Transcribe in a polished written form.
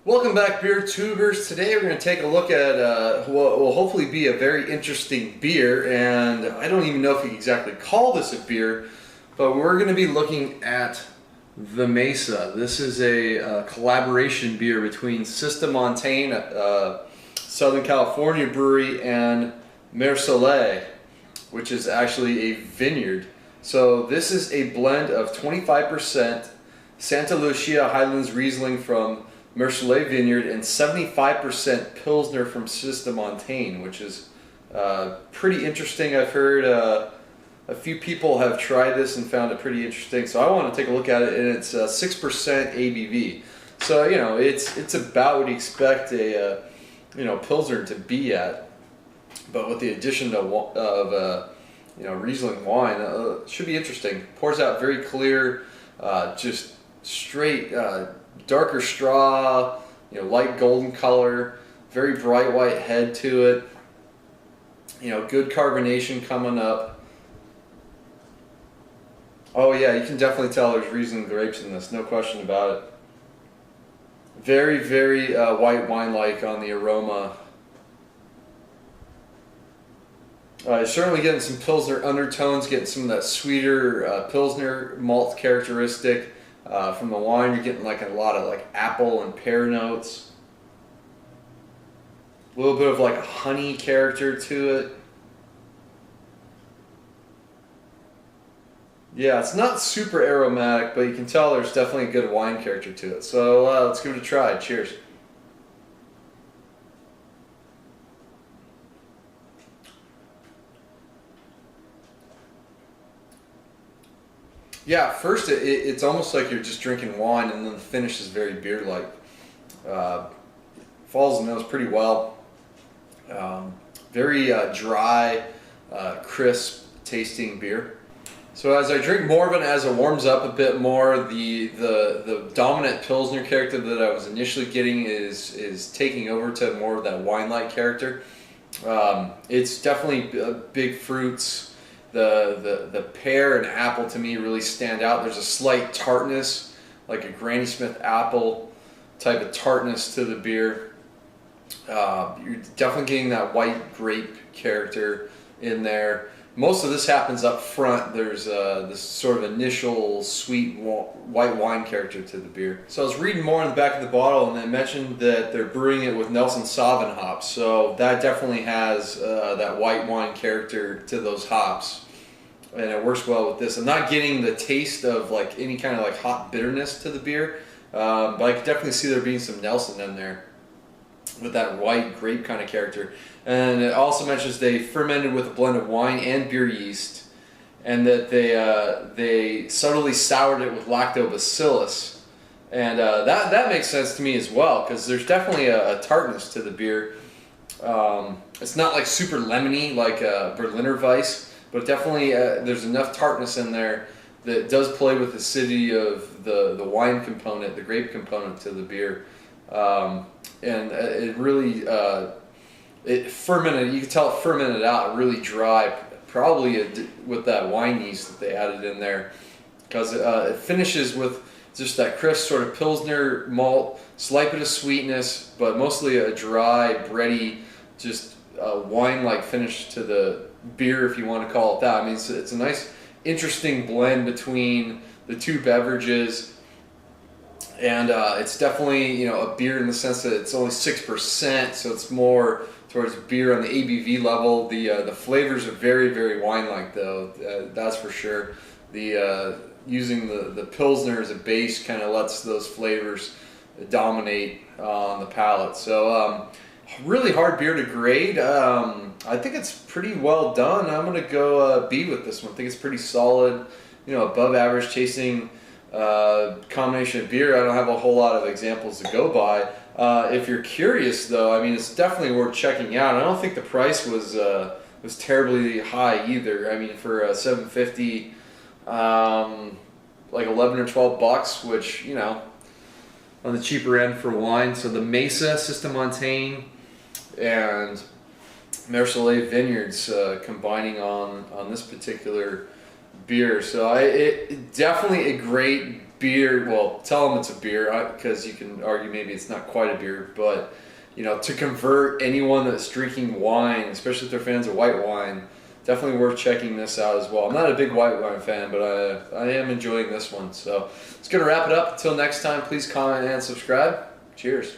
Welcome back, beer tubers. Today we're going to take a look at what will hopefully be a very interesting beer, and I don't even know if you can exactly call this a beer, but we're going to be looking at the Mesa. This is a collaboration beer between Cismontane, Southern California brewery, and Mer Soleil, which is actually a vineyard. So this is a blend of 25% Santa Lucia Highlands Riesling from Mer Soleil Vineyard and 75% Pilsner from Cismontane, which is pretty interesting. I've heard a few people have tried this and found it pretty interesting, so I want to take a look at it, and it's 6% ABV. So it's about what you expect a Pilsner to be at, but with the addition of Riesling wine, it should be interesting. Pours out very clear, just straight. Darker straw, light golden color, very bright white head to it. Good carbonation coming up. Oh yeah, you can definitely tell there's Riesling grapes in this, no question about it. Very, very white wine-like on the aroma. You're certainly getting some Pilsner undertones, getting some of that sweeter Pilsner malt characteristic. From the wine, you're getting like a lot of like apple and pear notes. A little bit of like a honey character to it. Yeah, it's not super aromatic, but you can tell there's definitely a good wine character to it. So let's give it a try. Cheers. Yeah, first it's almost like you're just drinking wine, and then the finish is very beer-like. Follows the nose pretty well. Very dry, crisp tasting beer. So as I drink more of it, as it warms up a bit more, the dominant Pilsner character that I was initially getting is taking over to more of that wine-like character. It's definitely big fruits. The pear and apple to me really stand out. There's a slight tartness, like a Granny Smith apple type of tartness to the beer. You're definitely getting that white grape character in there. Most of this happens up front. There's this sort of initial sweet white wine character to the beer. So I was reading more on the back of the bottle, and they mentioned that they're brewing it with Nelson Sauvin hops. So that definitely has that white wine character to those hops, and it works well with this. I'm not getting the taste of like any kind of like hot bitterness to the beer, but I could definitely see there being some Nelson in there with that white grape kind of character. And it also mentions they fermented with a blend of wine and beer yeast, and that they subtly soured it with Lactobacillus, and that makes sense to me as well, because there's definitely a tartness to the beer. It's not like super lemony like Berliner Weiss, but definitely there's enough tartness in there that does play with the acidity of the wine component, the grape component to the beer. And it really, it fermented, you can tell it fermented out really dry, probably with that wine yeast that they added in there, because it finishes with just that crisp sort of Pilsner malt, slight bit of sweetness, but mostly a dry, bready, just wine-like finish to the beer, if you want to call it that. I mean, it's a nice, interesting blend between the two beverages. And it's definitely a beer in the sense that it's only 6%, so it's more towards beer on the ABV level. The flavors are very, very wine-like though, that's for sure. Using the Pilsner as a base kind of lets those flavors dominate on the palate. So really hard beer to grade. I think it's pretty well done. I'm going to go B with this one. I think it's pretty solid, above average tasting combination of beer. I don't have a whole lot of examples to go by. If you're curious though, I mean, it's definitely worth checking out. I don't think the price was terribly high either. I mean, for $7.50, like 11 or 12 bucks, which on the cheaper end for wine. So the Mesa, Cismontane, and Mer Soleil Vineyards combining on this particular beer. So it definitely a great beer, well, tell them it's a beer, because you can argue maybe it's not quite a beer, but you know, to convert anyone that's drinking wine, especially if they're fans of white wine, definitely worth checking this out as well. I'm not a big white wine fan, but I am enjoying this one. So it's going to wrap it up. Until next time, please comment and subscribe. Cheers.